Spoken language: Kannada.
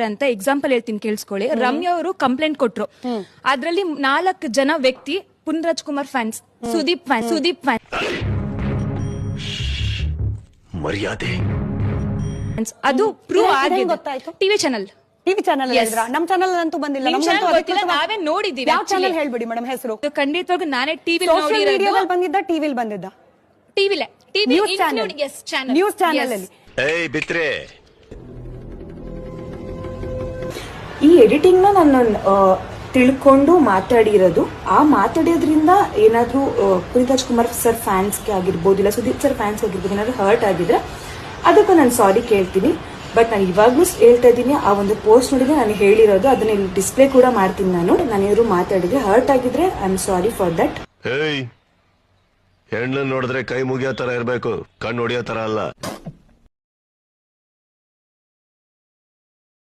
ಅಂತ ಎಕ್ಸಾಂಪಲ್ ಹೇಳ್ತೀನಿ ಕೇಳಿಸ್ಕೊಳ್ಳಿ. ರಮ್ಯಾ ಅವರು ಕಂಪ್ಲೇಂಟ್ ಕೊಟ್ರು. ಅದ್ರಲ್ಲಿ 4 ಜನ ವ್ಯಕ್ತಿ ಪುನರಾಜ್ ಕುಮಾರ್ ಫ್ಯಾನ್ಸ್, ಸುದೀಪ್ ಫ್ಯಾನ್ಸ್ ಮರ್ಯಾದೆ ಅದು ಪ್ರೂವ್ ಆಗಿದೆ. ಗೊತ್ತಾಯ್ತು? ಟಿವಿ ಚಾನಲ್ ನಮ್ ಚಾನಲ್ ಅಂತೂ ಬಂದಿಲ್ಲ. ನಾವೇ ನೋಡಿದೀವಿ. ಯಾವ ಚಾನಲ್ ಹೇಳ್ಬಿಡಿ ಮೇಡಮ್ ಹೆಸರು. ಖಂಡಿತವಾಗಿ ನಾನೇ ಟಿವಿ ಬಂದಿದ್ದ, ಟಿವಿಲ್ ಬಂದಿದ್ದ, ನ್ಯೂಸ್ ಚಾನಲ್ ಅಲ್ಲಿ. ಬಿತ್ರೆ ಈ ಎಡಿಟಿಂಗ್ ನ ನಾನು ತಿಳ್ಕೊಂಡು ಮಾತಾಡಿರೋದು. ಆ ಮಾತಾಡೋದ್ರಿಂದ ಏನಾದ್ರೂ ಪುನೀತ್ ಕುಮಾರ್ ಸರ್ ಫ್ಯಾನ್ಸ್ಗೆ ಆಗಿರ್ಬೋದು, ಇಲ್ಲ ಸುದೀಪ್ ಸರ್ ಫ್ಯಾನ್ಸ್ ಆಗಿರ್ಬೋದು, ಏನಾದ್ರು ಹರ್ಟ್ ಆಗಿದ್ರೆ ಅದಕ್ಕೂ ನಾನು ಸಾರಿ ಕೇಳ್ತೀನಿ. ಬಟ್ ನಾನು ಇವಾಗ್ಲೂ ಹೇಳ್ತಾ ಇದ್ದೀನಿ, ಆ ಒಂದು ಪೋಸ್ಟ್ ನೋಡಿದ್ರೆ ನಾನು ಹೇಳಿರೋದು, ಅದನ್ನ ಇಲ್ಲಿ ಡಿಸ್ಪ್ಲೇ ಕೂಡ ಮಾಡ್ತೀನಿ. ನಾನು ಏನಾದ್ರು ಮಾತಾಡಿದ್ರೆ ಹರ್ಟ್ ಆಗಿದ್ರೆ I am sorry for that. ಹೆಣ್ಣು ನೋಡಿದ್ರೆ ಕೈ ಮುಗಿಯೋ ತರ ಇರ್ಬೇಕು, ಕಣ್ಣು ಹೊಡಿಯೋ ತರ ಅಲ್ಲ.